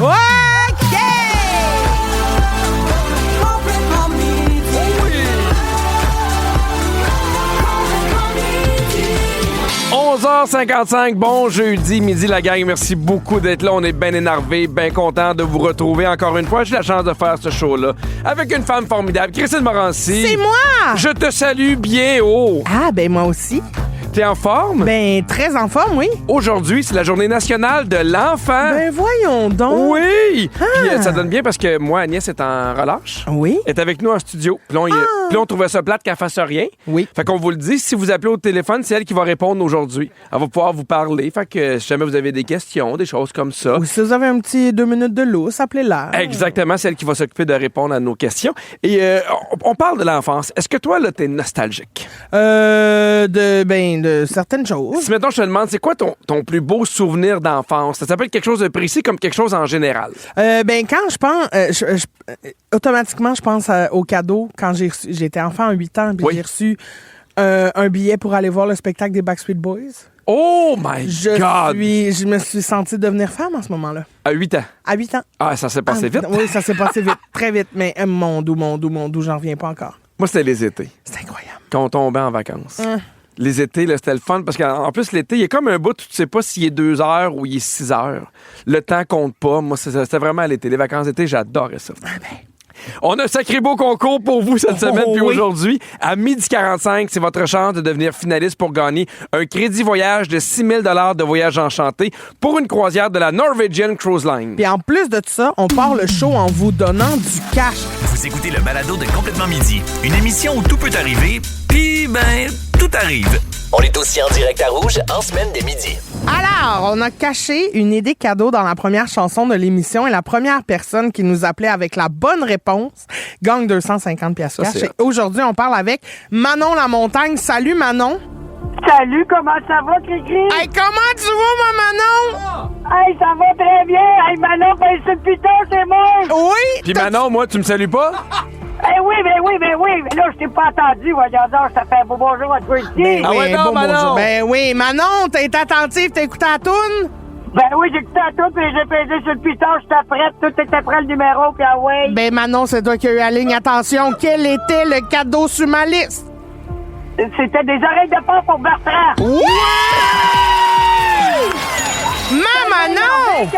OK! 11h55, bon jeudi, midi la gang. Merci beaucoup d'être là. On est bien énervés, bien contents de vous retrouver encore une fois. J'ai la chance de faire ce show-là avec une femme formidable, Christine Morancy. C'est moi! Je te salue bien haut. Ah, ben moi aussi. T'es en forme? Ben, très en forme, oui. Aujourd'hui, c'est la journée nationale de l'enfant. Ben, voyons donc. Oui! Ah. Puis ça donne bien parce que moi, Agnès est en relâche. Oui. Elle est avec nous en studio. Puis là, on trouvait ça plate qu'elle fasse rien. Oui. Fait qu'on vous le dit, si vous appelez au téléphone, c'est elle qui va répondre aujourd'hui. Elle va pouvoir vous parler. Fait que si jamais vous avez des questions, des choses comme ça. Ou si vous avez un petit 2 minutes de lousse, appelez-la. Exactement, c'est elle qui va s'occuper de répondre à nos questions. Et on parle de l'enfance. Est-ce que toi, là, t'es nostalgique? De certaines choses. Si maintenant je te demande, c'est quoi ton plus beau souvenir d'enfance? Ça peut être quelque chose de précis comme quelque chose en général. Quand je pense, automatiquement, je pense aux cadeaux. Quand j'étais enfant à 8 ans, puis Oui. j'ai reçu un billet pour aller voir le spectacle des Backstreet Boys. Oh my God! Je me suis sentie devenir femme en ce moment-là. À 8 ans. À 8 ans. Ah, ça s'est passé vite. Oui, ça s'est passé vite. Très vite. Mais mon doux, j'en reviens pas encore. Moi, c'était les étés. C'est incroyable. Quand on tombait en vacances. Les étés, là, c'était le fun parce qu'en plus, l'été, il y a comme un bout où tu sais pas s'il est 2 heures ou il est 6 heures. Le temps compte pas. Moi, c'était vraiment à l'été. Les vacances d'été, j'adorais ça. On a un sacré beau concours pour vous cette semaine. Puis oui. aujourd'hui, à 12h45, c'est votre chance de devenir finaliste pour gagner un crédit voyage de 6 000 $ de voyage enchanté pour une croisière de la Norwegian Cruise Line. Puis en plus de tout ça, on part le show en vous donnant du cash. Vous écoutez le balado de Complètement Midi, une émission où tout peut arriver, puis ben, tout arrive. On est aussi en direct à Rouge en semaine dès midi. Alors, on a caché une idée cadeau dans la première chanson de l'émission et la première personne qui nous appelait avec la bonne réponse gagne 250 pièces cash. c'est Et aujourd'hui, on parle avec Manon Lamontagne. Salut Manon. Salut, comment ça va, Cricri? Hey, comment tu vas, ma Manon? Hey, ça va très bien. Hey, Manon, ben, c'est le putain, c'est moi. Oui. Puis Manon, moi, tu me salues pas? Eh oui. Mais là, je t'ai pas entendu. Voyons donc, je te fais un beau bonjour à toi ici. Ben Ah ouais, non, Manon. bonjour. Ben oui, Manon, t'es attentive, t'as écouté la toune? Ben oui, j'ai écouté à tout, puis j'ai pesé sur le piton, j'étais prête, tout était prêt le numéro, puis ah ouais. Ben Manon, c'est toi qui as eu la ligne. Attention, quel était le cadeau sur ma liste? C'était des oreilles de porc pour Bertrand. Oui! Manon!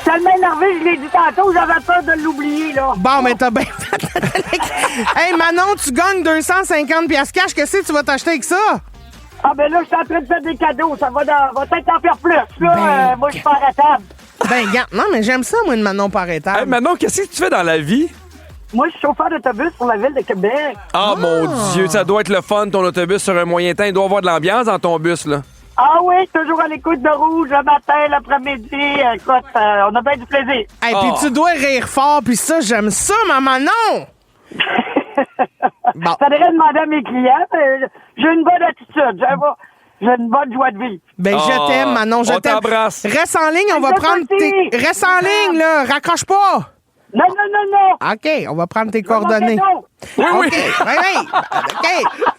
Tellement énervé, je l'ai dit tantôt, j'avais peur de l'oublier, là. Bon, mais t'as bien fait. Hey, Manon, tu gagnes 250 pièces cash. Qu'est-ce que tu vas t'acheter avec ça? Ah, ben là, je suis en train de faire des cadeaux, ça va peut-être en faire plus, là. Ben, moi, je suis pas arrêtable. Ben, gars, non, mais j'aime ça, moi, une Manon par étape. Hey, Manon, qu'est-ce que tu fais dans la vie? Moi, je suis chauffeur d'autobus pour la ville de Québec. Ah, mon Dieu, ça doit être le fun, ton autobus sur un moyen temps. Il doit y avoir de l'ambiance dans ton bus, là. Ah oui, toujours à l'écoute de Rouge, le matin, l'après-midi. Écoute, on a bien du plaisir. Hey, puis tu dois rire fort, puis ça, j'aime ça, ma Manon! Bon. Ça devrait demander à mes clients. J'ai une bonne attitude. J'ai une bonne joie de vivre. Ben, je t'aime, Manon, je on t'aime. t'embrasse. Reste en ligne, on va Je prendre aussi. tes... Reste en ligne, là, raccroche pas! Non. OK, on va prendre tes coordonnées. Oui, oui. OK, oui. OK.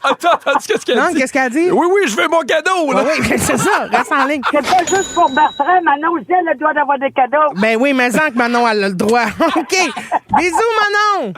Attends, qu'est-ce qu'elle Non, dit? qu'est-ce qu'elle a dit? Oui, je veux mon cadeau, là. Oui, ben, c'est ça, reste en ligne. C'est pas juste pour Bertrand. Manon aussi, elle a le droit d'avoir des cadeaux. Ben oui, mais en que Manon, elle a le droit. OK. Bisous, Manon.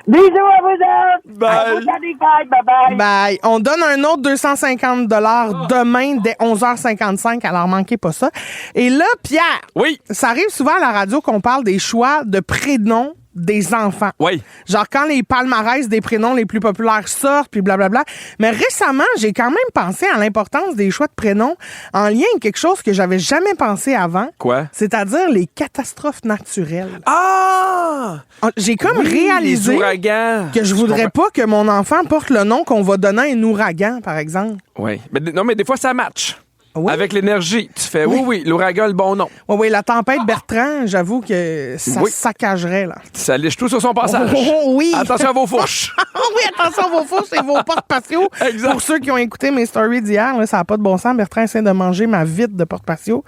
Bisous à vous autres. Bye. À vous, allez, bye. Bye. On donne un autre 250 $ demain dès 11h55, alors manquez pas ça. Et là, Pierre, Oui. ça arrive souvent à la radio qu'on parle des choix de prénoms des enfants. Oui. Genre quand les palmarès des prénoms les plus populaires sortent, puis blablabla. Mais récemment, j'ai quand même pensé à l'importance des choix de prénoms en lien avec quelque chose que j'avais jamais pensé avant. Quoi? C'est-à-dire les catastrophes naturelles. Ah! J'ai comme Oui, réalisé les ouragans. que je voudrais pas que mon enfant porte le nom qu'on va donner à un ouragan, par exemple. Oui. Mais des fois, ça match. Oui. Avec l'énergie. Tu fais, oui, l'ouragan, le bon nom. Oui, la tempête Bertrand, j'avoue que ça Oui. saccagerait, là. Ça lèche tout sur son passage. Oh, oui. Attention à vos fourches. Oui, attention à vos fourches et vos porte-patio. Exact. Pour ceux qui ont écouté mes stories d'hier, là, ça n'a pas de bon sens. Bertrand essaie de manger ma vitre de porte-patio.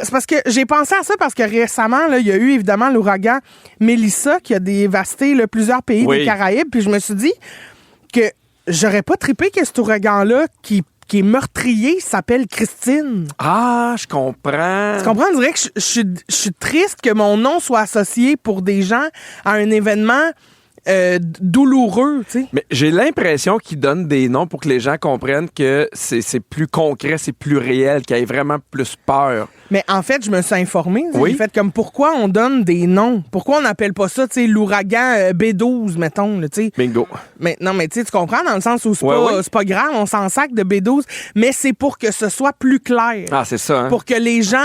C'est parce que j'ai pensé à ça parce que récemment, là, il y a eu évidemment l'ouragan Mélissa qui a dévasté là, plusieurs pays Oui. des Caraïbes. Puis je me suis dit que j'aurais pas trippé que cet ouragan-là qui qui est meurtrier s'appelle Christine. Ah, je comprends. Tu comprends? On dirait que je suis triste que mon nom soit associé pour des gens à un événement douloureux, tu sais. Mais j'ai l'impression qu'ils donnent des noms pour que les gens comprennent que c'est plus concret, c'est plus réel, qu'ils aient vraiment plus peur. Mais en fait, je me suis informée. Oui. J'ai fait comme pourquoi on donne des noms? Pourquoi on n'appelle pas ça, tu sais, l'ouragan B12, mettons, tu sais. Bingo. Mais non, mais tu sais, tu comprends dans le sens où Ouais, c'est pas grave, on s'en sac de B12, mais c'est pour que ce soit plus clair. Ah, c'est ça, hein? Pour que les gens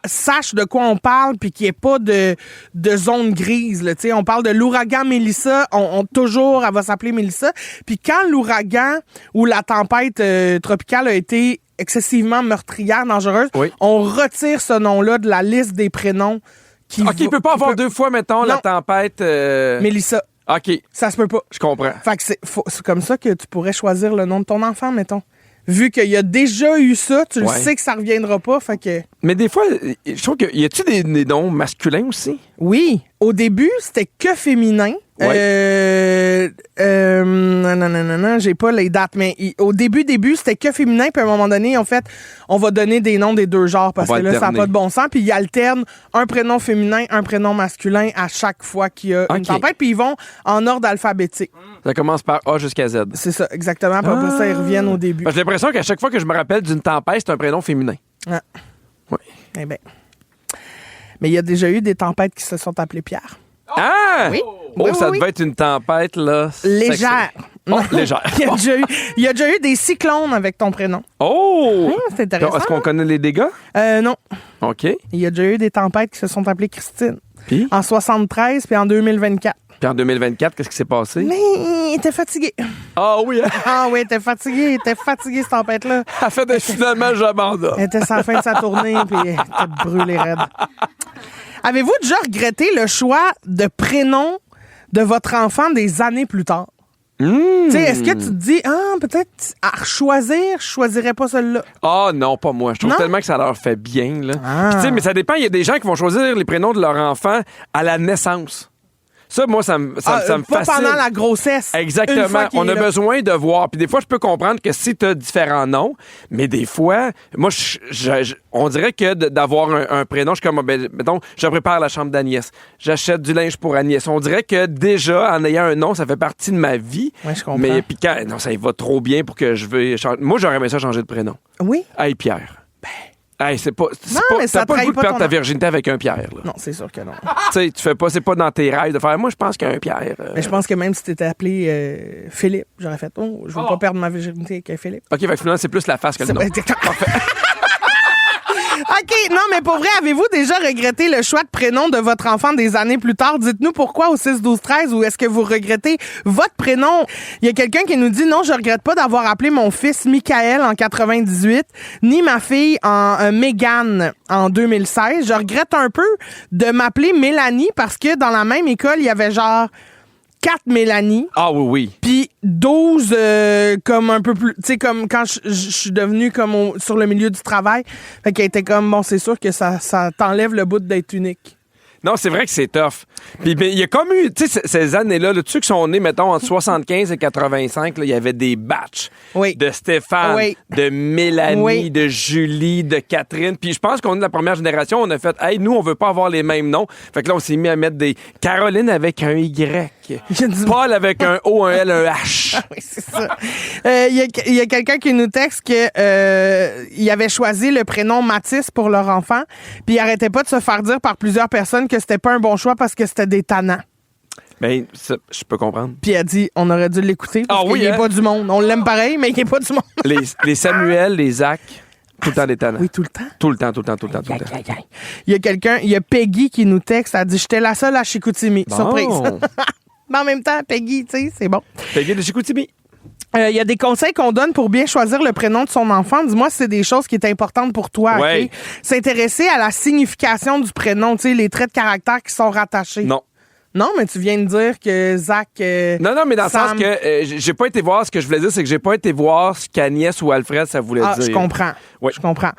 sachent de quoi on parle puis qu'il n'y ait pas de zone grise. Là, t'sais. On parle de l'ouragan Mélissa. Toujours, elle va s'appeler Mélissa. Puis quand l'ouragan ou la tempête tropicale a été excessivement meurtrière, dangereuse, Oui. on retire ce nom-là de la liste des prénoms. OK, il peut pas avoir deux fois, mettons, la tempête... Mélissa. OK, Ça se peut pas. je comprends. Fait que c'est comme ça que tu pourrais choisir le nom de ton enfant, mettons. Vu qu'il y a déjà eu ça, tu le Ouais. sais que ça reviendra pas, fait que... Mais des fois, je trouve que... Y a-tu des noms masculins aussi? Oui. Au début, c'était que féminin. Ouais. Non, j'ai pas les dates, mais au début, c'était que féminin, puis à un moment donné, en fait, on va donner des noms des deux genres, parce On que va là, ça n'a alterner. pas de bon sens, puis ils alternent un prénom féminin, un prénom masculin à chaque fois qu'il y a une OK. tempête, puis ils vont en ordre alphabétique. Ça commence par A jusqu'à Z. C'est ça, exactement. Puis après ça, ils reviennent au début. J'ai l'impression qu'à chaque fois que je me rappelle d'une tempête, c'est un prénom féminin. Ah. Oui. Eh ben. Mais il y a déjà eu des tempêtes qui se sont appelées Pierre. Ah! Oui. Oh, Oui, ça oui, devait être une tempête, là. Légère. sexy. Oh, légère. Il y a déjà eu des cyclones avec ton prénom. Oh! C'est intéressant. Est-ce qu'on connaît les dégâts? Non. OK. Il y a déjà eu des tempêtes qui se sont appelées Christine. Puis? En 73 puis en 2024. Puis en 2024, qu'est-ce qui s'est passé? Mais il était fatigué. Ah oui, hein? Ah oui, il était fatigué, cette tempête-là. Elle fait des finalement, j'abandonne. Elle était sur la fin de sa tournée puis elle était brûlée raide. Avez-vous déjà regretté le choix de prénom de votre enfant des années plus tard? Tu sais, est-ce que tu te dis, peut-être à choisir, je choisirais pas celle-là? Ah non, pas moi. Je trouve Non? tellement que ça leur fait bien, là. Ah. Puis, tu sais, mais ça dépend. Il y a des gens qui vont choisir les prénoms de leur enfant à la naissance. Ça, moi, ça me pas fascine. pendant la grossesse. Une Exactement. fois qu'il On est a là. besoin de voir. Puis des fois, je peux comprendre que si tu as différents noms, mais des fois, moi, on dirait que d'avoir un prénom, je suis comme, mettons, je prépare la chambre d'Agnès. J'achète du linge pour Agnès. On dirait que déjà, en ayant un nom, ça fait partie de ma vie. Ouais, je comprends. Mais puis quand, non, ça y va trop bien pour que je veuille changer. Moi, j'aurais aimé ça changer de prénom. Oui? Hey, Pierre. Hey, c'est pas. Non, mais ça t'as pas le trahit goût de pas perdre ton ta nom. virginité avec un Pierre, là. Non, c'est sûr que non. Tu sais, tu fais pas, c'est pas dans tes rêves de faire. Moi, je pense qu'un Pierre. Mais je pense que même si t'étais appelé Philippe, j'aurais fait, je veux pas perdre ma virginité avec Philippe. OK, fait que finalement, c'est plus la face que le nom. OK, non, mais pour vrai, avez-vous déjà regretté le choix de prénom de votre enfant des années plus tard? Dites-nous pourquoi au 6-12-13 ou est-ce que vous regrettez votre prénom? Il y a quelqu'un qui nous dit non, je regrette pas d'avoir appelé mon fils Michael en 98, ni ma fille en Mégane en 2016. Je regrette un peu de m'appeler Mélanie parce que dans la même école, il y avait genre 4 Mélanie. Ah oui, oui. Puis 12 comme un peu plus... Tu sais, comme quand je suis devenue comme sur le milieu du travail. Fait qu'elle était comme, bon, c'est sûr que ça t'enlève le bout d'être unique. Non, c'est vrai que c'est tough. Puis il y a comme eu, tu sais, ces années-là, là, ceux qui sont nés, mettons, entre 75 et 85, là, il y avait des batchs Oui. de Stéphane, Oui. de Mélanie, Oui. de Julie, de Catherine. Puis je pense qu'on est de la première génération, on a fait, hey, nous, on veut pas avoir les mêmes noms. Fait que là, on s'est mis à mettre des Caroline avec un Y, Paul avec un O, un L, un H. Oui, c'est ça. Il y a quelqu'un qui nous texte que il avait choisi le prénom Mathis pour leur enfant, puis il arrêtait pas de se faire dire par plusieurs personnes que c'était pas un bon choix parce que c'était des tannants. Ben, ça, je peux comprendre. Puis elle a dit, on aurait dû l'écouter parce Ah oui, qu'il est hein? pas du monde. On l'aime pareil, mais il est pas du monde. Les Samuel, les Zach, tout le temps des talents. Oui, tout le temps. Tout le temps, tout le temps, tout le temps, tout le temps. Il y a Peggy qui nous texte, elle dit, j'étais la seule à Chicoutimi. Bon. Surprise. Mais en même temps, Peggy, tu sais, c'est bon. Peggy de Chicoutimi. Il y a des conseils qu'on donne pour bien choisir le prénom de son enfant. Dis-moi si c'est des choses qui est importantes pour toi. Ouais. OK? S'intéresser à la signification du prénom, tu sais, les traits de caractère qui sont rattachés. Non. Non, mais tu viens de dire que Zach... Non, mais dans Sam- le sens que j'ai pas été voir, ce que je voulais dire, c'est que j'ai pas été voir ce qu'Agnès ou Alfred, ça voulait dire. je comprends. Oui. Je comprends.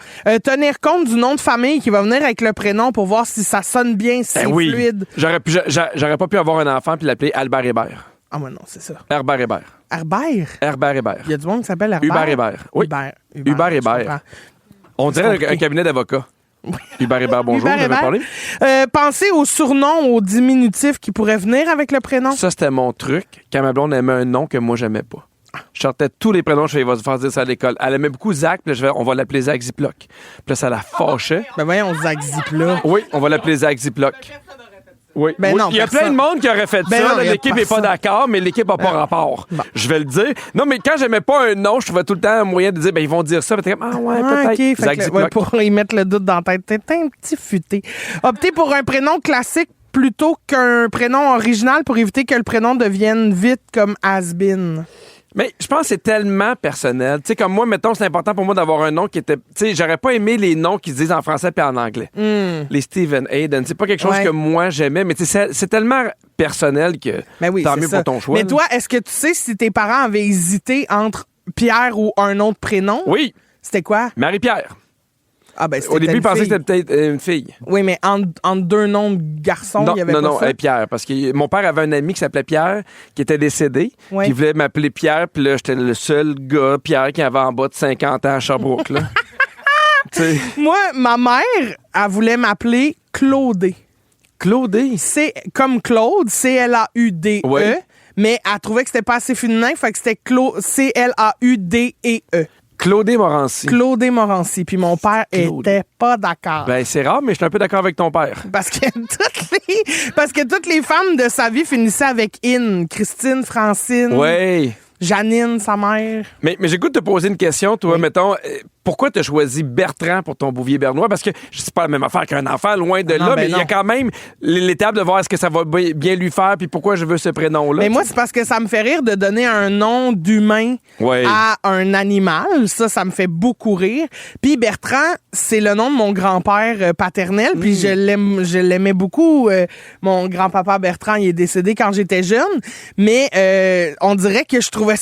Tenir compte du nom de famille qui va venir avec le prénom pour voir si ça sonne bien, si c'est fluide. J'aurais pas pu avoir un enfant puis l'appeler Albert Hébert. Ah, moi, non, c'est ça. Herbert Hébert. Herbert? Herbert Hébert. Il y a du monde qui s'appelle Herbert? Hubert Hébert. Oui. Hubert je Hébert. comprends. On dirait un cabinet d'avocats. Hubert Hébert, bonjour, Hubert vous avez Hébert. parlé? Pensez au surnom, au diminutif qui pourrait venir avec le prénom. Ça, c'était mon truc. Quand ma blonde aimait un nom que moi, j'aimais pas. Je sortais tous les prénoms, je faisais, il va se faire dire ça à l'école. Elle aimait beaucoup Zach, puis là, on va l'appeler Zach Ziploc. Puis là, ça la fâchait. Ben voyons, Zach Ziploc. Oui, on va l'appeler Zach Ziploc. Oui. Ben Oui. non, Il y a personne. plein de monde qui aurait fait Ben ça. non, là, il y a l'équipe n'est pas personne. d'accord, mais l'équipe n'a pas rapport. Bon. Je vais le dire. Non, mais quand j'aimais pas un nom, je trouvais tout le temps un moyen de dire, ben ils vont dire ça. Ben, t'es comme, ah ouais, Ah, peut-être. OK. Fait Zach que, Ziploc. ouais, pour y mettre le doute dans la tête. T'es un petit futé. Optez pour un prénom classique plutôt qu'un prénom original pour éviter que le prénom devienne vite comme has-been. Mais je pense que c'est tellement personnel. Tu sais, comme moi, mettons, c'est important pour moi d'avoir un nom qui était... Tu sais, j'aurais pas aimé les noms qui se disent en français puis en anglais. Les Stephen Hayden, c'est pas quelque chose Ouais. que moi j'aimais, mais tu sais, c'est tellement personnel que Ben oui, tant c'est mieux ça. pour ton choix. Mais là. toi, est-ce que tu sais si tes parents avaient hésité entre Pierre ou un autre prénom? Oui, C'était quoi? Marie-Pierre. Ah ben, Au début, une je pensais fille. que c'était peut-être une fille. Oui, mais entre deux noms de garçons, il y avait pas ça. Pierre. Parce que mon père avait un ami qui s'appelait Pierre, qui était décédé. Ouais. Puis il voulait m'appeler Pierre. Puis là, j'étais le seul gars, Pierre, qui avait en bas de 50 ans à Sherbrooke. Là. Tu sais, Moi, ma mère, elle voulait m'appeler Claudé. Claudé. C'est comme Claude, C-L-A-U-D-E. Ouais. Mais elle trouvait que c'était pas assez féminin, fait que c'était C-L-A-U-D-E-E. Claudé Morancy. Claudé Morancy. Puis mon père Claudé. était pas d'accord. Ben, c'est rare, mais je suis un peu d'accord avec ton père. Parce que toutes les femmes de sa vie finissaient avec In. Christine, Francine, Oui. Janine, sa mère. Mais j'écoute te poser une question, toi, mettons, pourquoi tu as choisi Bertrand pour ton Bouvier Bernois? Parce que c'est pas la même affaire qu'un enfant, loin de Non, là, ben mais il y a non. quand même l'étape de voir est-ce que ça va bien lui faire, puis pourquoi je veux ce prénom-là. Mais moi, c'est parce que ça me fait rire de donner un nom d'humain Ouais. à un animal. Ça me fait beaucoup rire. Puis Bertrand, c'est le nom de mon grand-père paternel. Puis je l'aimais beaucoup. Mon grand-papa Bertrand, il est décédé quand j'étais jeune. Mais on dirait que je trouvais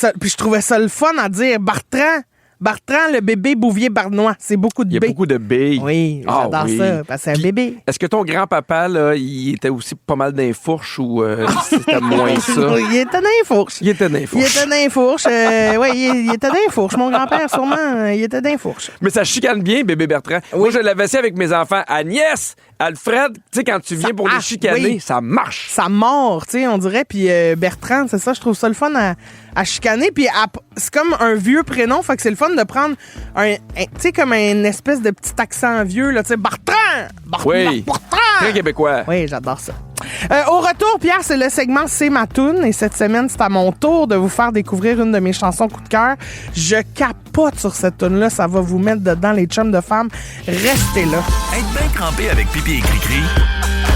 ça le fun à dire Bertrand, le bébé Bouvier Bernois. C'est beaucoup de Il y a B. beaucoup de billes. Oui, Ah j'adore oui. ça, parce que c'est un Puis, bébé. Est-ce que ton grand-papa, là, il était aussi pas mal dans les fourches ou c'était moins ça? Il était dans les fourches. Il était dans les Il fourches. était dans les fourches. Oui, il était dans les fourches. Mon grand-père, sûrement, il était dans les fourches. Mais ça chicane bien, bébé Bertrand. Moi, je l'avais fait avec mes enfants. Agnès, Alfred, tu sais, quand tu viens Ça pour les marche, chicaner, oui. ça marche. Ça mord, tu sais, on dirait. Puis Bertrand, c'est ça, je trouve ça le fun à chicaner. Puis c'est comme un vieux prénom, fait que c'est le fun de prendre tu sais, comme une espèce de petit accent vieux, là, tu sais, Bertrand! Oui. Bertrand! Très québécois. Oui, j'adore ça. Au retour, Pierre, c'est le segment C'est ma toune. Et cette semaine, c'est à mon tour de vous faire découvrir une de mes chansons coup de cœur. Je capote sur cette toune-là. Ça va vous mettre dedans, les chums de femmes. Restez là. Être bien crampé avec pipi et cri-cri,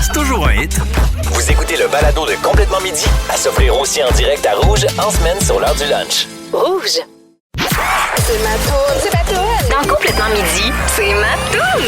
c'est toujours un hit. Vous écoutez le balado de Complètement Midi à s'offrir aussi en direct à Rouge en semaine sur l'heure du lunch. Rouge. C'est ma toune. C'est ma toune. Dans Complètement Midi, c'est ma toune.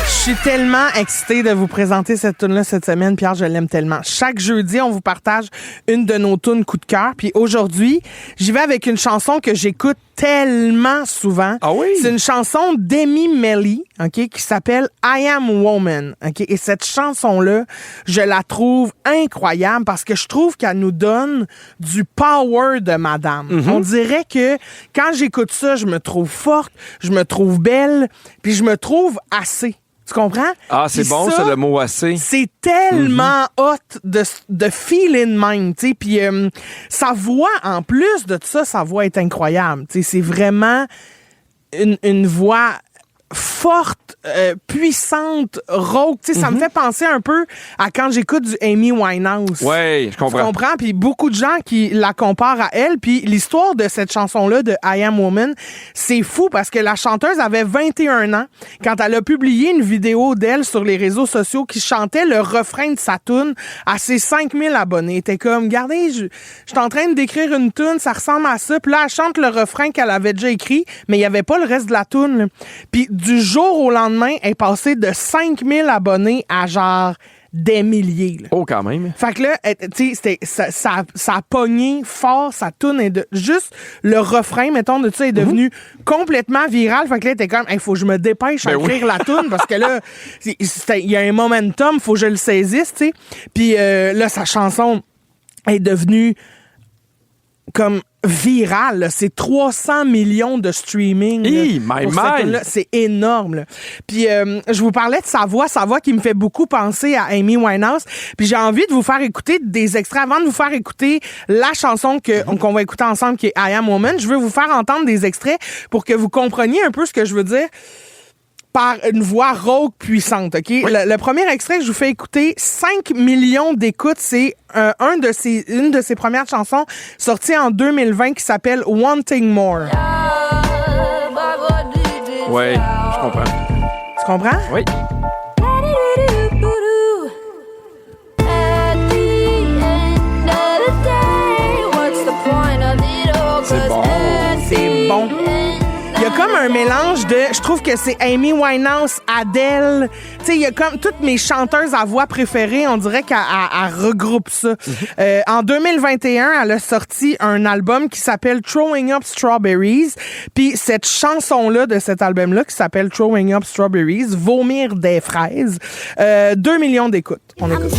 Je suis tellement excitée de vous présenter cette tune-là cette semaine. Pierre, je l'aime tellement. Chaque jeudi, on vous partage une de nos tunes coup de cœur. Puis aujourd'hui, j'y vais avec une chanson que j'écoute tellement souvent. Ah oui? C'est une chanson d'Amy Melly, OK, qui s'appelle I Am Woman, OK? Et cette chanson-là, je la trouve incroyable parce que je trouve qu'elle nous donne du power de madame. On dirait que quand j'écoute ça, je me trouve forte, je me trouve belle, puis je me trouve assez. Tu comprends? Ah, c'est Puis bon, ça, le mot assez. C'est tellement hot de feel in mind, tu sais. Puis sa voix, en plus de tout ça, sa voix est incroyable. Tu sais, c'est vraiment une voix forte, puissante, rauque. Tu sais, ça me fait penser un peu à quand j'écoute du Amy Winehouse. Oui, je Tu comprends. comprends? Puis beaucoup de gens qui la comparent à elle. Puis l'histoire de cette chanson-là, de I Am Woman, c'est fou parce que la chanteuse avait 21 ans quand elle a publié une vidéo d'elle sur les réseaux sociaux qui chantait le refrain de sa toune à ses 5000 abonnés. Elle était comme, regardez, je suis en train d'écrire une toune, ça ressemble à ça. Puis là, elle chante le refrain qu'elle avait déjà écrit, mais il n'y avait pas le reste de la toune, là. Puis du jour au lendemain, elle est passée de 5000 abonnés à genre des milliers, là. Oh, quand même. Fait que là, tu sais, ça a pogné fort, sa toune est juste le refrain, mettons, de ça est devenu complètement viral. Fait que là, t'es comme, il faut que je me dépêche à Ben oui. écrire la toune parce que là, il y a un momentum, faut que je le saisisse, tu sais. Puis là, sa chanson est devenue comme viral, là. C'est 300 millions de streaming. Hey, là, my pour cette mind. tune-là. C'est énorme. Là. Puis je vous parlais de sa voix qui me fait beaucoup penser à Amy Winehouse. Puis j'ai envie de vous faire écouter des extraits avant de vous faire écouter la chanson qu'on va écouter ensemble qui est I Am Woman. Je veux vous faire entendre des extraits pour que vous compreniez un peu ce que je veux dire par une voix rauque puissante, OK? Oui. Le premier extrait que je vous fais écouter, 5 millions d'écoutes, c'est une de ses premières chansons sortie en 2020 qui s'appelle Wanting More. Oui, je comprends. Tu comprends? Oui. C'est bon. C'est bon. Il y a comme un mélange de... Je trouve que c'est Amy Winehouse, Adele. Tu sais, il y a comme toutes mes chanteuses à voix préférées. On dirait qu'elle regroupe ça. En 2021, elle a sorti un album qui s'appelle Throwing Up Strawberries. Puis cette chanson-là de cet album-là, qui s'appelle Throwing Up Strawberries, Vomir des fraises, 2 millions d'écoutes. On écoute.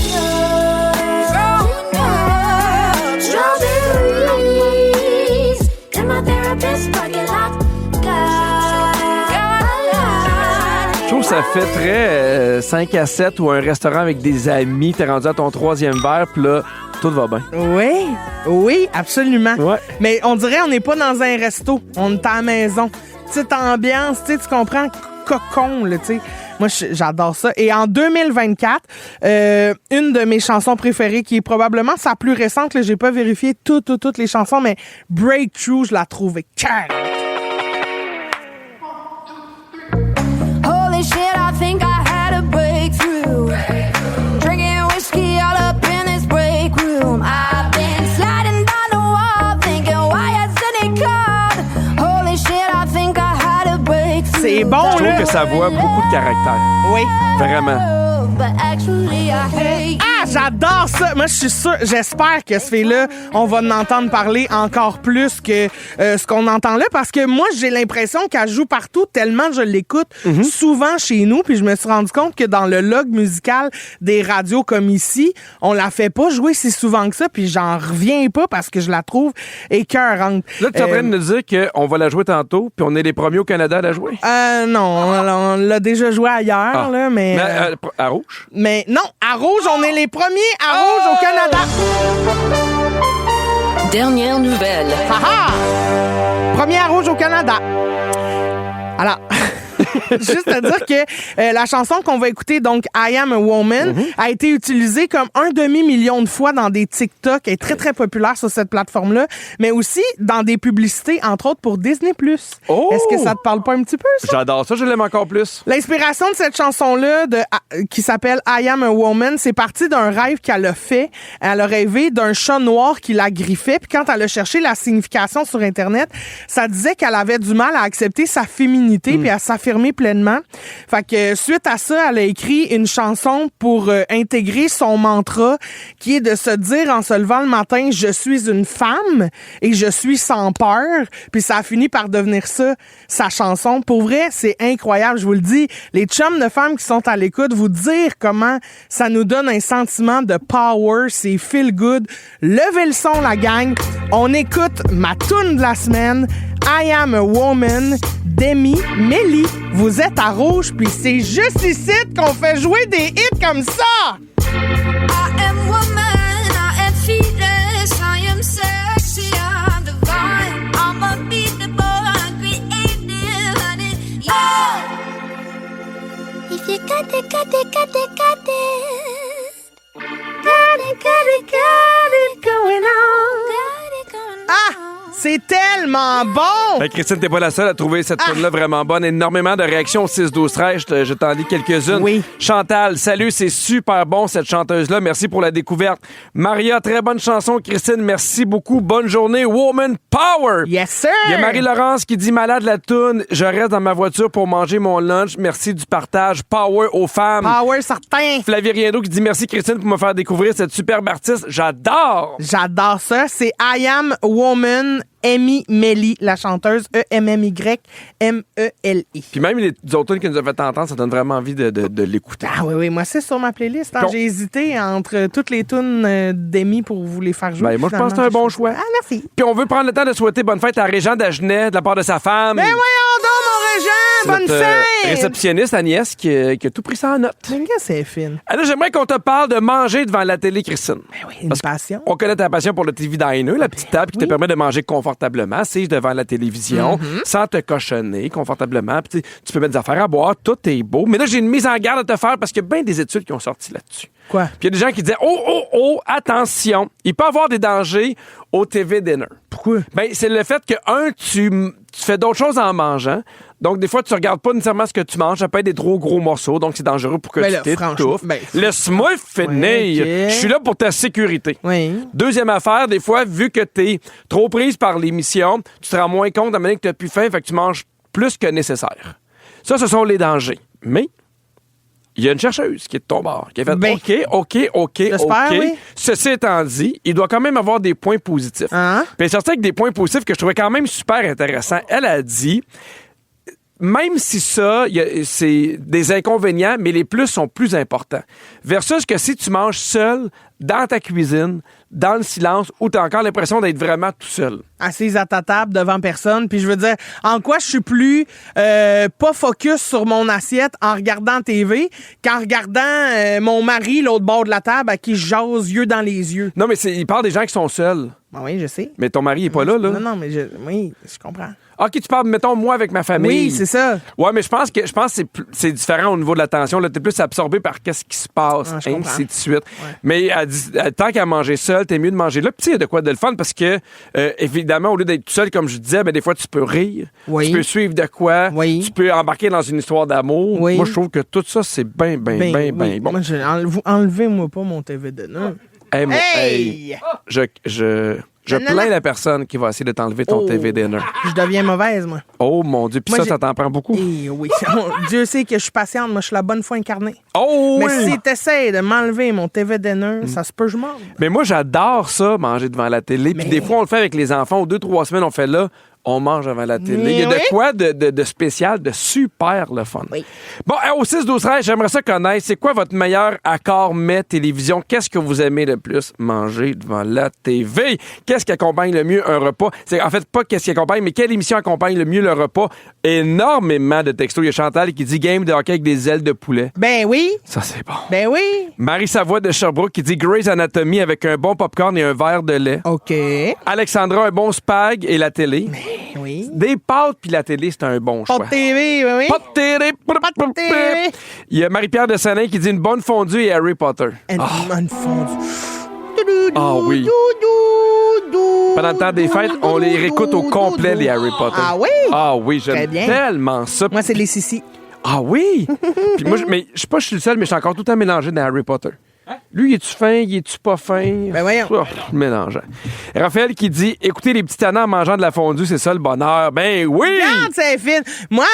Je trouve que ça fait très 5 à 7 ou un restaurant avec des amis. T'es rendu à ton 3e verre, puis là, tout va bien. Oui, absolument. Ouais. Mais on dirait on n'est pas dans un resto. On est à la maison. Petite ambiance, tu comprends? Cocon, là, tu sais. Moi, j'adore ça. Et en 2024, une de mes chansons préférées, qui est probablement sa plus récente, là, j'ai pas vérifié toutes les chansons, mais Breakthrough, je la trouvais carrée. Holy shit, I think I had a breakthrough. Drinking whiskey all up in this break room. I've been sliding down the wall, thinking why hasn't it come? Holy shit, I think I had a breakthrough. C'est bon, Je là. trouve que ça voit beaucoup de caractère. Oui. Vraiment. But actually, I hate Ah, j'adore ça! Moi, je suis sûre, j'espère que ce fait-là, on va en entendre parler encore plus que ce qu'on entend là, parce que moi, j'ai l'impression qu'elle joue partout tellement je l'écoute souvent chez nous, puis je me suis rendu compte que dans le log musical des radios comme ici, on la fait pas jouer si souvent que ça, puis j'en reviens pas parce que je la trouve écœurante. Là, tu es en train de nous dire qu'on va la jouer tantôt, puis on est les premiers au Canada à la jouer? Non, on l'a déjà joué ailleurs, là, mais... À Rouge? Mais non, à Rouge, on est les premiers à Rouge au Canada. Dernière nouvelle. Haha! Premier à Rouge au Canada. Alors, juste à dire que la chanson qu'on va écouter, donc I Am a Woman, a été utilisée comme 1,5 million de fois dans des TikTok. Elle est très, très populaire sur cette plateforme-là, mais aussi dans des publicités, entre autres pour Disney+. Oh! Est-ce que ça te parle pas un petit peu, ça? J'adore ça, je l'aime encore plus. L'inspiration de cette chanson-là, qui s'appelle I Am a Woman, c'est parti d'un rêve qu'elle a fait. Elle a rêvé d'un chat noir qui la griffait, puis quand elle a cherché la signification sur Internet, ça disait qu'elle avait du mal à accepter sa féminité puis à s'affirmer pleinement. Fait que suite à ça, elle a écrit une chanson pour intégrer son mantra, qui est de se dire en se levant le matin, je suis une femme et je suis sans peur. Puis ça a fini par devenir ça, sa chanson. Pour vrai, c'est incroyable, je vous le dis. Les chums de femmes qui sont à l'écoute, vous dire comment ça nous donne un sentiment de power, c'est feel good. Levez le son, la gang. On écoute ma toune de la semaine, I Am a Woman, d'Emi Melly. Vous êtes à Rouge, puis c'est juste ici qu'on fait jouer des hits comme ça! I am woman, I am fearless, I am sexy, I'm divine, I'm unbeatable, I'm creative, and it's you. If you got it, got it, got it, got it. Got it, got it, got it going on. Got it going on. Ah! C'est tellement bon! Ben, Christine, t'es pas la seule à trouver cette tune-là vraiment bonne. Énormément de réactions au 6-12-13. Je t'en lis quelques-unes. Oui. Chantal, salut, c'est super bon, cette chanteuse-là. Merci pour la découverte. Maria, très bonne chanson. Christine, merci beaucoup. Bonne journée. Woman Power! Yes, sir! Il y a Marie-Laurence qui dit malade la toune. Je reste dans ma voiture pour manger mon lunch. Merci du partage. Power aux femmes. Power certain! Flavie Riendo qui dit merci Christine pour me faire découvrir cette superbe artiste. J'adore! J'adore ça. C'est I Am Woman Amy Melly, la chanteuse, E-M-M-Y-M-E-L-I. Puis même les autres tunes qui nous ont fait entendre, ça donne vraiment envie de l'écouter. Ah oui, moi, c'est sur ma playlist. Hein. Bon. J'ai hésité entre toutes les tunes d'Amy pour vous les faire jouer. Ben, moi, je pense que c'est un bon choix. Ah, merci. Puis on veut prendre le temps de souhaiter bonne fête à Régent Dagenet de la part de sa femme. Ben voyons donc, mon Régent! Bonne Notre, fête! réceptionniste Agnès qui a tout pris ça en note. Mais regarde, c'est fine. Alors, j'aimerais qu'on te parle de manger devant la télé, Christine. Ben oui, une Parce passion. On connaît ta passion pour le TV Diner, la petite table qui te permet de manger confortablement, assise devant la télévision, sans te cochonner, confortablement. Puis tu peux mettre des affaires à boire, tout est beau. Mais là, j'ai une mise en garde à te faire parce qu'il y a bien des études qui ont sorti là-dessus. Quoi? Puis il y a des gens qui disaient attention, il peut y avoir des dangers au TV Dinner. Pourquoi? Ben, c'est le fait que, tu fais d'autres choses en mangeant. Donc, des fois, tu regardes pas nécessairement ce que tu manges. Ça peut être des trop gros morceaux. Donc, c'est dangereux pour que Ben tu là, t'étouffes. franchement, ben, Laisse-moi finir. Ouais, ok. Je suis là pour ta sécurité. Oui. Deuxième affaire, des fois, vu que t'es trop prise par l'émission, tu te rends moins compte de la manière que t'as plus faim, fait que tu manges plus que nécessaire. Ça, ce sont les dangers. Mais il y a une chercheuse qui est de ton bord, qui a fait Ben, OK. j'espère, oui. Ceci étant dit, il doit quand même avoir des points positifs. Hein? Puis elle est sortie avec des points positifs que je trouvais quand même super intéressants. Elle a dit, même si ça, c'est des inconvénients, mais les plus sont plus importants. Versus que si tu manges seul, dans ta cuisine, dans le silence, où tu as encore l'impression d'être vraiment tout seul. Assise à ta table devant personne. Puis je veux dire, en quoi je suis plus pas focus sur mon assiette en regardant TV qu'en regardant mon mari, l'autre bord de la table, à qui je jase yeux dans les yeux. Non, mais il parle des gens qui sont seuls. Ben oui, je sais. Mais ton mari est pas là. Non, mais oui, je comprends. OK, tu parles, mettons, moi avec ma famille. Oui, c'est ça. Ouais, mais je pense que c'est différent au niveau de l'attention. Là, t'es plus absorbé par qu'est-ce qui se passe, Ah, je comprends. ainsi de suite. Mais elle dit, tant qu'à manger seul, t'es mieux de manger là. Puis il y a de quoi de le fun parce que, évidemment, au lieu d'être tout seul, comme je disais, ben, des fois, tu peux rire. Oui. Tu peux suivre de quoi. Oui. Tu peux embarquer dans une histoire d'amour. Oui. Moi, je trouve que tout ça, c'est bien oui. bon. Moi, enlevez-moi pas mon TV Dinner. Hey, moi, Hey! je Non, plains non. la personne qui va essayer de t'enlever ton TV Dinner. Je deviens mauvaise, moi. Oh mon Dieu, puis Moi, ça t'en prend beaucoup. Eh oui. Dieu sait que je suis patiente. Moi, je suis la bonne foi incarnée. Oh Mais oui! si t'essayes de m'enlever mon TV Dinner, ça se peut que je mange. Mais moi, j'adore ça, manger devant la télé. Puis des fois, on le fait avec les enfants. Aux 2-3 semaines, on fait là, on mange devant la télé. Mais Il y a oui. de quoi de spécial, de super le fun. Oui. Bon, au 6-12-13, j'aimerais ça connaître. C'est quoi votre meilleur accord mets télévision? Qu'est-ce que vous aimez le plus manger devant la TV? Qu'est-ce qui accompagne le mieux un repas? C'est en fait pas qu'est-ce qui accompagne, mais quelle émission accompagne le mieux le repas? Énormément de textos. Il y a Chantal qui dit game de hockey avec des ailes de poulet. Ben oui. Ça, c'est bon. Ben oui. Marie Savoie de Sherbrooke qui dit Grey's Anatomy avec un bon popcorn et un verre de lait. OK. Alexandra, un bon spag et la télé. Oui. Des pâtes puis la télé, c'est un bon Pas choix. de TV, oui. Pas de télé. Pas de télé. Il y a Marie-Pierre de Sanin qui dit une bonne fondue et Harry Potter. Une fondue. Ah oui. Pendant le temps des fêtes, on les réécoute au complet, les Harry Potter. Ah oui? Ah oui, Très j'aime bien. tellement ça. Moi, c'est les sissi. Ah oui? Puis moi, mais je sais pas, je suis le seul, mais je suis encore tout le temps mélangé dans Harry Potter. Lui, il est-tu fin? Il est-tu pas fin? Ben voyons. Oh, mélangeant. Raphaël qui dit écoutez les petits tannants en mangeant de la fondue, c'est ça le bonheur. Ben oui! Regarde, c'est fine. Moi,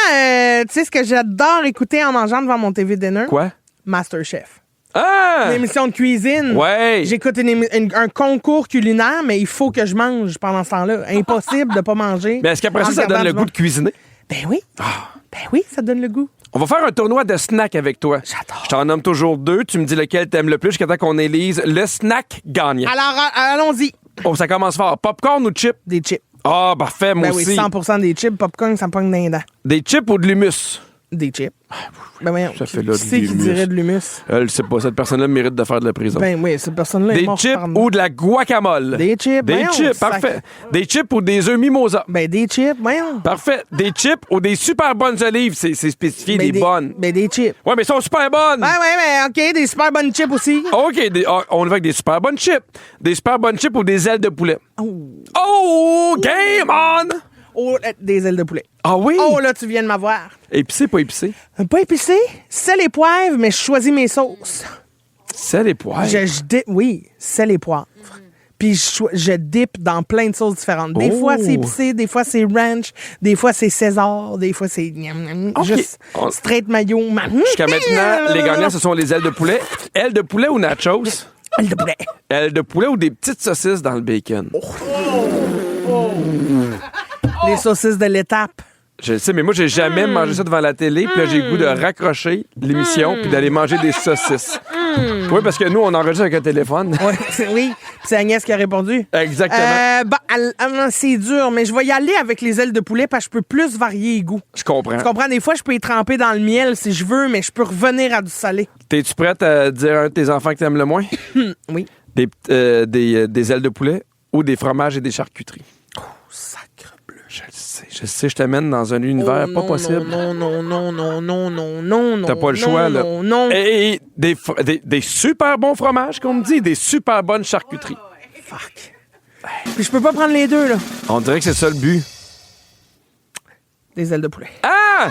tu sais ce que j'adore écouter en mangeant devant mon TV Dinner? Quoi? Masterchef. Ah! Une émission de cuisine. Ouais. J'écoute un concours culinaire, mais il faut que je mange pendant ce temps-là. Impossible de pas manger. Mais est-ce qu'après en ça donne regardant le du goût monde. de cuisiner? Ben oui. Ben oui, ça donne le goût. On va faire un tournoi de snacks avec toi. J'adore. Je t'en nomme toujours 2. Tu me dis lequel t'aimes le plus jusqu'à temps qu'on élise le snack gagnant. Alors, allons-y. Oh, ça commence fort. Popcorn ou chip? Des chips. Ah, parfait, moi Ben oui, aussi. 100% des chips. Popcorn, ça me pogne dans les dents. Des chips ou de l'humus? Des chips. Ben voyons. Ça fait là de Qui c'est qui l'humus. dirait de l'humus? Je sais pas, cette personne-là mérite de faire de la prison. Ben oui, cette personne-là est des morte chips par ou de la guacamole? Des chips, Des voyons, chips, sac. parfait. Des chips ou des œufs mimosa? Ben des chips, voyons. Parfait. Des chips ou des super bonnes olives? C'est spécifié, Ben, des bonnes. Ben des chips. Ouais, mais elles sont super bonnes! Ouais, mais OK, des super bonnes chips aussi. OK, on y va avec des super bonnes chips. Des super bonnes chips ou des ailes de poulet? Oh, game on! Oh, des ailes de poulet. Ah oui? Oh, là, tu viens de m'avoir. Épicé, pas épicé? Pas épicé, sel et poivre, mais je choisis mes sauces. Sel et poivre. Oui, sel et poivre. Puis je dip dans plein de sauces différentes. Des Oh. fois, c'est épicé, des fois, c'est ranch, des fois, c'est César, des fois, c'est OK. juste straight mayo. Jusqu'à maintenant, les gagnants, ce sont les ailes de poulet. Ailes de poulet ou nachos? Ailes de poulet. Ailes de poulet ou des petites saucisses dans le bacon? Les saucisses de l'étape. Je sais, mais moi, j'ai jamais mangé ça devant la télé. Puis là, j'ai le goût de raccrocher l'émission puis d'aller manger des saucisses. Oui, parce que nous, on enregistre avec un téléphone. Oui, oui. Puis c'est Agnès qui a répondu. Exactement. C'est dur, mais je vais y aller avec les ailes de poulet parce que je peux plus varier les goûts. Je comprends. Tu comprends? Des fois, je peux y tremper dans le miel si je veux, mais je peux revenir à du salé. T'es-tu prête à dire à un de tes enfants que t'aimes le moins? Oui. Des ailes de poulet ou des fromages et des charcuteries? Sacre bleu. Je sais, je t'amène dans un univers pas possible. Non. T'as pas le choix, là. Non. Et des super bons fromages, qu'on me dit, des super bonnes charcuteries. Fuck. Puis je peux pas prendre les deux, là. On dirait que c'est ça le but. Des ailes de poulet. Ah!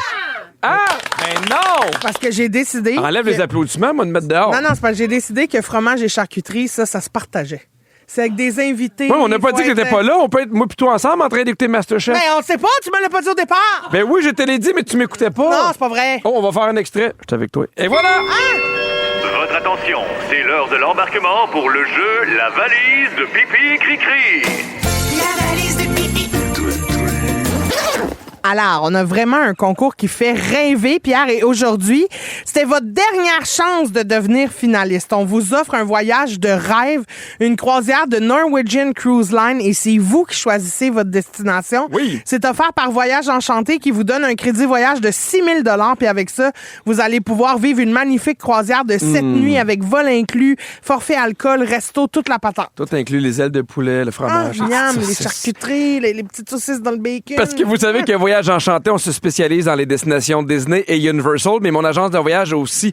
Ben non! Parce que j'ai décidé... Enlève les applaudissements, moi, de mettre dehors. Non, c'est parce que j'ai décidé que fromage et charcuterie, ça se partageait. C'est avec des invités. Oui, on n'a pas dit que t'étais pas là. On peut être, moi et toi, ensemble, en train d'écouter MasterChef. Mais on le sait pas, tu me l'as pas dit au départ. Ben oui, je te l'ai dit, mais tu m'écoutais pas. Non, c'est pas vrai. Oh, on va faire un extrait. Je suis avec toi. Et voilà! Votre attention, c'est l'heure de l'embarquement pour le jeu La valise de Pipi Cri-Cri. La valise de pipi. Alors, on a vraiment un concours qui fait rêver, Pierre, et aujourd'hui, c'était votre dernière chance de devenir finaliste. On vous offre un voyage de rêve, une croisière de Norwegian Cruise Line, et c'est vous qui choisissez votre destination. Oui. C'est offert par Voyage Enchanté qui vous donne un crédit voyage de 6 000 $, puis avec ça, vous allez pouvoir vivre une magnifique croisière de 7 nuits avec vol inclus, forfait alcool, resto, toute la patente. Tout inclut les ailes de poulet, le fromage. Miam, les charcuteries, les petites saucisses dans le bacon. Parce que vous savez que Voyage Enchanté, on se spécialise dans les destinations Disney et Universal, mais mon agence de voyage a aussi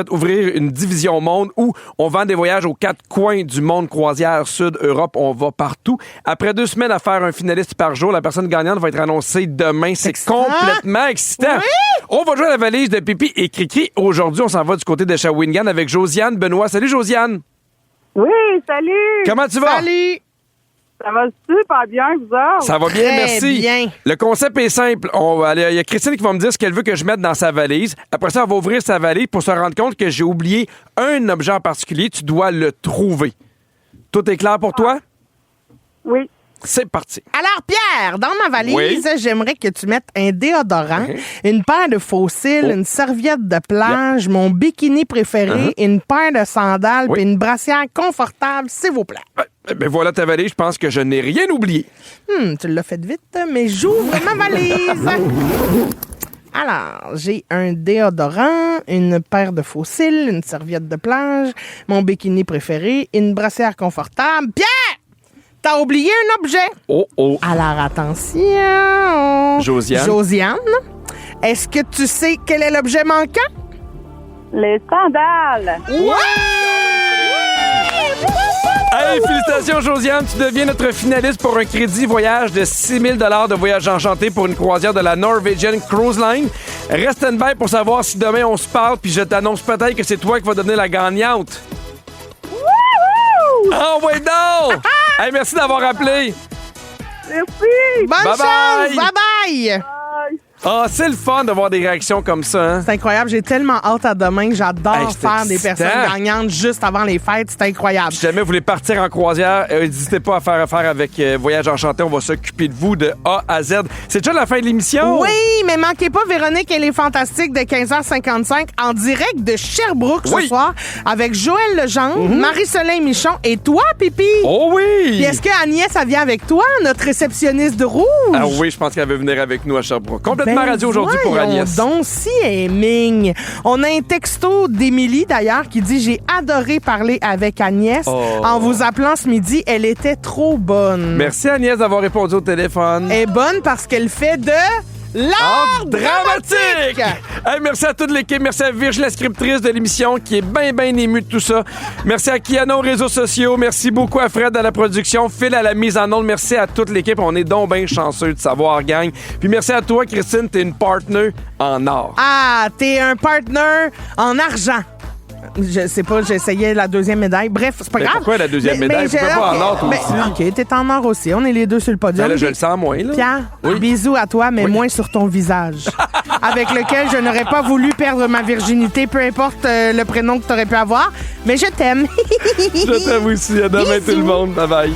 ouvrir une division monde où on vend des voyages aux 4 coins du monde, croisière, sud, Europe, on va partout. Après 2 semaines à faire un finaliste par jour, la personne gagnante va être annoncée demain. C'est complètement excitant. Oui? On va jouer à la valise de Pipi et Cri-Cri. Aujourd'hui, on s'en va du côté de Shawinigan avec Josiane Benoît. Salut Josiane. Oui, salut. Comment tu vas? Salut! Ça va super bien, vous autres? Ça va bien, Très merci. bien. Le concept est simple. Il y a Christine qui va me dire ce qu'elle veut que je mette dans sa valise. Après ça, elle va ouvrir sa valise pour se rendre compte que j'ai oublié un objet en particulier. Tu dois le trouver. Tout est clair pour toi? Oui. C'est parti. Alors, Pierre, dans ma valise, Oui. j'aimerais que tu mettes un déodorant, une paire de faux cils, une serviette de plage, mon bikini préféré, une paire de sandales, Oui. puis une brassière confortable, s'il vous plaît. Ben voilà ta valise. Je pense que je n'ai rien oublié. Tu l'as fait vite, mais j'ouvre ma valise. Alors, j'ai un déodorant, une paire de faux cils, une serviette de plage, mon bikini préféré, une brassière confortable. Pierre! T'as oublié un objet. Oh. Alors, attention. Josiane. Est-ce que tu sais quel est l'objet manquant? Les sandales. Hey, félicitations, Josiane. Tu deviens notre finaliste pour un crédit voyage de 6 000 $ de voyage enchanté pour une croisière de la Norwegian Cruise Line. Reste une veille pour savoir si demain on se parle, puis je t'annonce peut-être que c'est toi qui vas devenir la gagnante. Ah, ouais, donc! Hey, merci d'avoir appelé. Merci. Bonne Bye chance! bye. Bye-bye! Ah, c'est le fun de voir des réactions comme ça, hein? C'est incroyable. J'ai tellement hâte à demain. J'adore Hey, c'est faire des excitant. personnes gagnantes juste avant les fêtes. C'est incroyable. Si jamais vous voulez partir en croisière, n'hésitez pas à faire affaire avec Voyage Enchanté. On va s'occuper de vous de A à Z. C'est déjà la fin de l'émission? Oui, mais manquez pas Véronique, elle est fantastique de 15h55 en direct de Sherbrooke ce soir avec Joël Legendre, Marie-Soleil Michon et toi, Pipi. Oh oui! Puis est-ce que Agnès, elle vient avec toi, notre réceptionniste de Rouge? Ah oui, je pense qu'elle veut venir avec nous à Sherbrooke. Complètement Ben, radio aujourd'hui pour voyons Agnès. donc, si elle est migne. On a un texto d'Émilie, d'ailleurs, qui dit « J'ai adoré parler avec Agnès. En vous appelant ce midi, elle était trop bonne. » Merci Agnès d'avoir répondu au téléphone. Elle est bonne parce qu'elle fait de... l'art dramatique! Hey, merci à toute l'équipe. Merci à Virginie, la scriptrice de l'émission, qui est bien émue de tout ça. Merci à Kiana aux réseaux sociaux. Merci beaucoup à Fred à la production. Phil à la mise en onde. Merci à toute l'équipe. On est donc bien chanceux de savoir, gang. Puis merci à toi, Christine. T'es une partner en or. Ah, t'es un partner en argent. Je sais pas, j'essayais la deuxième médaille. Bref, c'est pas Mais grave. pourquoi la deuxième médaille? Pourquoi pas en or, toi aussi? OK, t'es en or aussi. On est les deux sur le podium. Ben là, je le sens moins, là. Pierre, Oui. bisous à toi, mais moins sur ton visage. Avec lequel je n'aurais pas voulu perdre ma virginité, peu importe le prénom que t'aurais pu avoir. Mais je t'aime. Je t'aime aussi. À demain, Bisous. tout le monde. Bye bye.